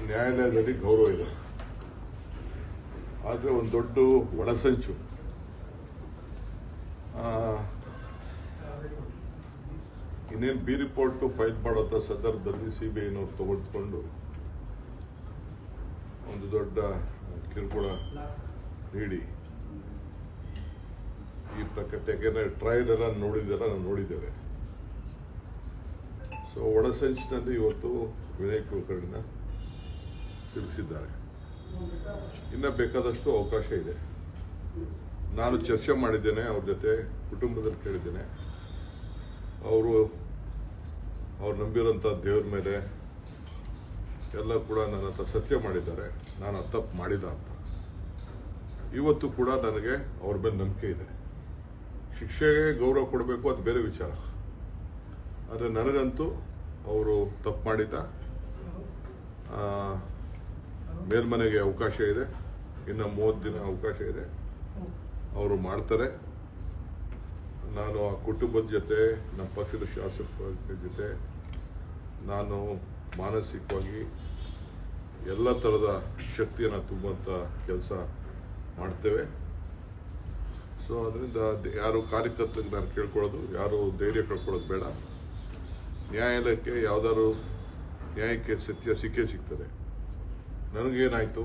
ನ್ಯಾಯಾಲಯದಲ್ಲಿ ಗೌರವ ಇದೆ. ಆದರೆ ಒಂದು ದೊಡ್ಡ ಒಳಸಂಚು ಇನ್ನೇನು ಬಿ ರಿಪೋರ್ಟ್ ಫೈಲ್ ಮಾಡೋಂಥ ಸಂದರ್ಭದಲ್ಲಿ ಸಿಬಿಐನವ್ರು ತೆಗೆದುಕೊಂಡು ಒಂದು ದೊಡ್ಡ ಕಿರುಕುಳ ನೀಡಿ ಈ ಪ್ರಕಟಣೆ ಟ್ರಯಲ್ ಎಲ್ಲ ನಾವು ನೋಡಿದ್ದೇವೆ. ಸೊ ಒಳಸಂಚಿನಲ್ಲಿ ಇವತ್ತು ವಿನಯ್ ಕುಲಕರ್ಣಿನ ತಿಳಿಸಿದ್ದಾರೆ. ಇನ್ನು ಬೇಕಾದಷ್ಟು ಅವಕಾಶ ಇದೆ. ನಾನು ಚರ್ಚೆ ಮಾಡಿದ್ದೇನೆ ಅವ್ರ ಜೊತೆ, ಕುಟುಂಬದಲ್ಲಿ ಕೇಳಿದ್ದೇನೆ. ಅವ್ರು ನಂಬಿರೋಂಥ ದೇವ್ರ ಮೇಲೆ ಎಲ್ಲ ಕೂಡ ನನ್ನ ಹತ್ರ ಸತ್ಯ ಮಾಡಿದ್ದಾರೆ, ನಾನು ತಪ್ಪು ಮಾಡಿಲ್ಲ ಅಂತ. ಇವತ್ತು ಕೂಡ ನನಗೆ ಅವ್ರ ಮೇಲೆ ನಂಬಿಕೆ ಇದೆ. ಶಿಕ್ಷೆಗೆ ಗೌರವ ಕೊಡಬೇಕು, ಅದು ಬೇರೆ ವಿಚಾರ. ಆದರೆ ನನಗಂತೂ ಅವರು ತಪ್ಪು ಮಾಡಿದ್ದ. ಮೇಲ್ಮನೆಗೆ ಅವಕಾಶ ಇದೆ, ಇನ್ನು 30 ದಿನ ಅವಕಾಶ ಇದೆ, ಅವರು ಮಾಡ್ತಾರೆ. ನಾನು ಆ ಕುಟುಂಬದ ಜೊತೆ, ನಮ್ಮ ಪಕ್ಷದ ಶಾಸಕರ ಜೊತೆ ನಾನು ಮಾನಸಿಕವಾಗಿ ಎಲ್ಲ ಥರದ ಶಕ್ತಿಯನ್ನು ತುಂಬುವಂಥ ಕೆಲಸ ಮಾಡ್ತೇವೆ. ಸೊ ಅದರಿಂದ ಯಾರು ಕಾರ್ಯಕರ್ತರಿಗೆ ನಾನು ಕೇಳ್ಕೊಳ್ಳೋದು, ಯಾರು ಧೈರ್ಯ ಕಳ್ಕೊಳ್ಳೋದು ಬೇಡ. ನ್ಯಾಯಾಲಯಕ್ಕೆ ಯಾವ್ದಾದ್ರು ನ್ಯಾಯಕ್ಕೆ ಸತ್ಯ ಸಿಗ್ತದೆ. ನನಗೇನಾಯಿತು,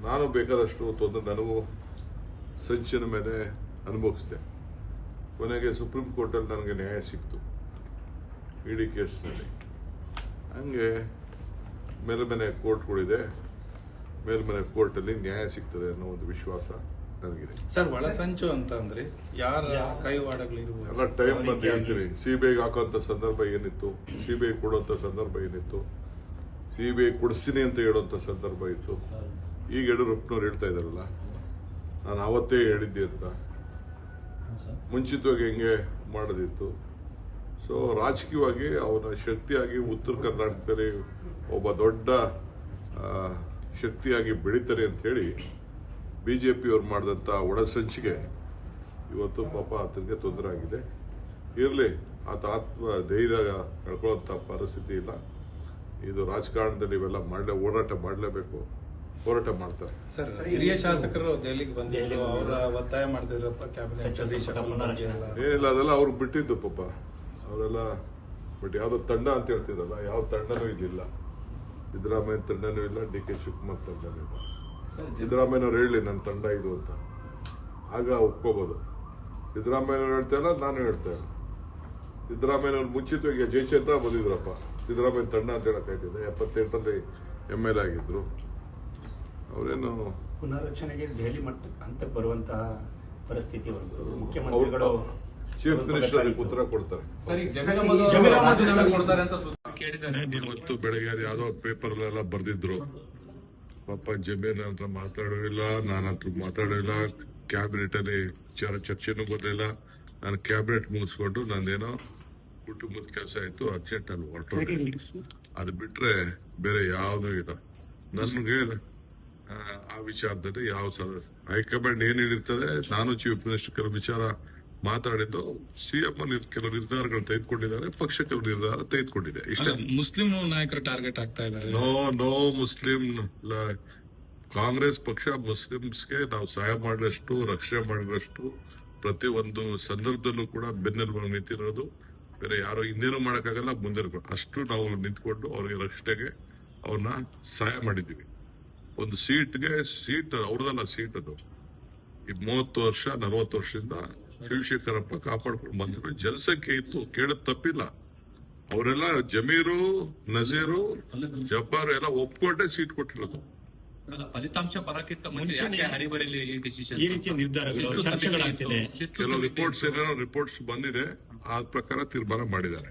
ನಾನು ಬೇಕಾದಷ್ಟು ತೊಂದರೆ ನನಗೂ ಸಂಚಿನ ಮೇಲೆ ಅನುಭವಿಸಿದೆ. ಕೊನೆಗೆ ಸುಪ್ರೀಂ ಕೋರ್ಟಲ್ಲಿ ನನಗೆ ನ್ಯಾಯ ಸಿಕ್ತು ಇಡೀ ಕೇಸ್ನಲ್ಲಿ. ಹಂಗೆ ಮೇಲ್ಮನೆ ಕೋರ್ಟ್ಗಳಿದೆ, ಮೇಲ್ಮನೆ ಕೋರ್ಟಲ್ಲಿ ನ್ಯಾಯ ಸಿಗ್ತದೆ ಅನ್ನೋ ಒಂದು ವಿಶ್ವಾಸ ನನಗಿದೆ. ಸರ್, ಒಳಸಂಚು ಅಂತ ಅಂದ್ರೆ ಯಾರ ಕೈವಾಡಗಳಿರುವ ಎಲ್ಲ ಟೈಮ್ ಬಂದು ಹೇಳ್ತೀನಿ. ಸಿಬಿಐಗೆ ಹಾಕುವಂತ ಸಂದರ್ಭ ಏನಿತ್ತು, ಸಿಬಿಐ ಕೊಡುವಂತ ಸಂದರ್ಭ ಏನಿತ್ತು, ಸಿಬಿಐ ಕೊಡಿಸ್ತೀನಿ ಅಂತ ಹೇಳುವಂತ ಸಂದರ್ಭ ಇತ್ತು. ಈಗ ಯಡಿಯೂರಪ್ಪನವ್ರು ಹೇಳ್ತಾ ಇದಾರಲ್ಲ, ನಾನು ಅವತ್ತೇ ಹೇಳಿದ್ದೆ ಅಂತ. ಮುಂಚಿತವಾಗಿ ಹೆಂಗೆ ಮಾಡೋದಿತ್ತು. ಸೊ ರಾಜಕೀಯವಾಗಿ ಅವನ ಶಕ್ತಿಯಾಗಿ ಉತ್ತರ ಕರ್ನಾಟಕದಲ್ಲಿ ಒಬ್ಬ ದೊಡ್ಡ ಶಕ್ತಿಯಾಗಿ ಬೆಳೀತಾರೆ ಅಂತ ಹೇಳಿ ಬಿಜೆಪಿಯವ್ರು ಮಾಡಿದಂಥ ಒಳಸಂಚಿಗೆ ಇವತ್ತು ಪಾಪ ಆತನಿಗೆ ತೊಂದರೆ ಆಗಿದೆ. ಇರಲಿ, ಆತ ಧೈರ್ಯ ಕಳ್ಕೊಳ್ಳೋಂಥ ಪರಿಸ್ಥಿತಿ ಇಲ್ಲ. ಇದು ರಾಜಕಾರಣದಲ್ಲಿ ಇವೆಲ್ಲ ಹೋರಾಟ ಮಾಡಲೇಬೇಕು, ಹೋರಾಟ ಮಾಡ್ತಾರೆ. ಸರ್, ಹಿರಿಯ ಶಾಸಕರು ದೆಹಲಿಗೆ ಬಂದಿದ್ರು, ಅವರ ಒತ್ತಾಯ ಮಾಡ್ತಿದ್ರು ಏನಿಲ್ಲ, ಅದೆಲ್ಲ ಅವ್ರಿಗೆ ಬಿಟ್ಟಿದ್ದು ಪಾಪ ಅವರೆಲ್ಲ. ಬಟ್ ಯಾವ್ದೋ ತಂಡ ಅಂತ ಹೇಳ್ತಿರಲ್ಲ, ಯಾವ ತಂಡನೂ ಇಲ್ಲಿಲ್ಲ. ಸಿದ್ದರಾಮಯ್ಯ ತಂಡನೂ ಇಲ್ಲ, ಡಿ ಕೆ ಶಿವಕುಮಾರ್ ತಂಡನೂ ಇಲ್ಲ. ಸಿದ್ದರಾಮಯ್ಯನವ್ರು ಹೇಳಿ ನನ್ನ ತಂಡ ಇದು ಅಂತ, ಆಗ ಒಪ್ಕೋಬಹುದು. ಸಿದ್ದರಾಮಯ್ಯನವ್ರು ಹೇಳ್ತಾ ಇಲ್ಲ, ನಾನು ಹೇಳ್ತಾ ಇಲ್ಲ. ಸಿದ್ದರಾಮಯ್ಯನವ್ರು ಮುಂಚಿತವಾಗಿ ಜಯಚಂದ್ರ ಬಂದಿದ್ರಪ್ಪ, ಸಿದ್ದರಾಮಯ್ಯ ತಂಡ ಅಂತ ಹೇಳಕ್ಕಾಯ್ತಿದೆ. 78ರಲ್ಲಿ MLA ಆಗಿದ್ರು. ಅವರೇನು ಪುನರ್ರಚನೆಗೆ ದೆಹಲಿ ಹಂತಕ್ಕೆ ಬರುವಂತಹ ಪರಿಸ್ಥಿತಿ ಮುಖ್ಯಮಂತ್ರಿಗಳು, ಚೀಫ್ ಮಿನಿಸ್ಟರ್ ಅದಕ್ಕೆ ಉತ್ತರ ಕೊಡ್ತಾರೆ. ಇವತ್ತು ಬೆಳಗ್ಗೆ ಯಾವುದೋ ಪೇಪರ್ಲೆಲ್ಲ ಬರ್ದಿದ್ರು, ಪಾಪ ಜಮೀರ್ ಹತ್ರ ಮಾತಾಡೋದಿಲ್ಲ, ನಾನು ಹತ್ರ ಮಾತಾಡೋದಿಲ್ಲ, ಕ್ಯಾಬಿನೆಟ್ ಅಲ್ಲಿ ಚರ್ಚೆನೂ ಬರಲಿಲ್ಲ. ನಾನು ಕ್ಯಾಬಿನೆಟ್ ಮುಗಿಸ್ಕೊಂಡು ನಂದೇನೋ ಕುಟುಂಬದ ಕೆಲಸ ಆಯ್ತು, ಅರ್ಜೆಂಟ್ ಅಲ್ಲಿ ಹೊರಟೋದೆ. ಅದು ಬಿಟ್ರೆ ಬೇರೆ ಯಾವುದೂ ಇಲ್ಲ. ನನಗೆ ಆ ವಿಚಾರದಲ್ಲಿ ಯಾವ ಹೈಕಮಾಂಡ್ ಏನ್ ಹೇಳಿರ್ತದೆ, ನಾನು ಚೀಫ್ ಮಿನಿಸ್ಟರ್ ಕೆಲವು ವಿಚಾರ ಮಾತಾಡಿದ್ದು, ಸಿಎಂ ಕೆಲವು ನಿರ್ಧಾರಗಳು ತೆಗೆದುಕೊಂಡಿದ್ದಾರೆ, ಪಕ್ಷ ಕೆಲವು ನಿರ್ಧಾರ ತೆಗೆದುಕೊಂಡಿದೆ. ಇಷ್ಟ ಮುಸ್ಲಿಂ ನಾಯಕರು ಟಾರ್ಗೆಟ್ ಆಗ್ತಾ ಇದ್ದಾರೆ. No Muslim. ಕಾಂಗ್ರೆಸ್ ಪಕ್ಷ ಮುಸ್ಲಿಮ್ಸ್ಗೆ ನಾವು ಸಹಾಯ ಮಾಡಿದಷ್ಟು, ರಕ್ಷಣೆ ಮಾಡಿದಷ್ಟು ಪ್ರತಿ ಒಂದು ಸಂದರ್ಭದಲ್ಲೂ ಕೂಡ ಬೆನ್ನೆಲುಬಾಗಿ ನಿಂತಿರೋದು. ಬೇರೆ ಯಾರು ಹಿಂದೇನೂ ಮಾಡಕ್ಕಾಗಲ್ಲ, ಮುಂದೆ ಅಷ್ಟು ನಾವು ನಿಂತ್ಕೊಂಡು ಅವ್ರಿಗೆ ರಕ್ಷಣೆಗೆ ಅವ್ರನ್ನ ಸಹಾಯ ಮಾಡಿದ್ದೀವಿ. ಒಂದು ಸೀಟ್ ಅವ್ರದಲ್ಲ, ಸೀಟ್ ಅದು. ಈ 30 ವರ್ಷ 40 ವರ್ಷದಿಂದ ಶಿವಶೇಖರಪ್ಪ ಕಾಪಾಡ್ಕೊಂಡು ಬಂದ್ರು. ಜನಸಂಖ್ಯೆ ಇತ್ತು, ಕೇಳೋದ್ ತಪ್ಪಿಲ್ಲ. ಅವರೆಲ್ಲ ಜಮೀರು, ನಜೀರು, ಜಬ್ಬಾರು ಎಲ್ಲ ಒಪ್ಕೊಂಡೇ ಸೀಟ್ ಕೊಟ್ಟಿರೋದು. ಫಲಿತಾಂಶ ಬರಕ್ಕಿಂತ ಮುಂಚೆ ಈ ರೀತಿಯ ನಿರ್ಧಾರಗಳು ಚರ್ಚೆಗಳಾಗ್ತಿದೆ. ಕೆಲವು ರಿಪೋರ್ಟ್ಸ್ ಬಂದಿದೆ, ಆ ಪ್ರಕಾರ ತೀರ್ಮಾನ ಮಾಡಿದ್ದಾರೆ.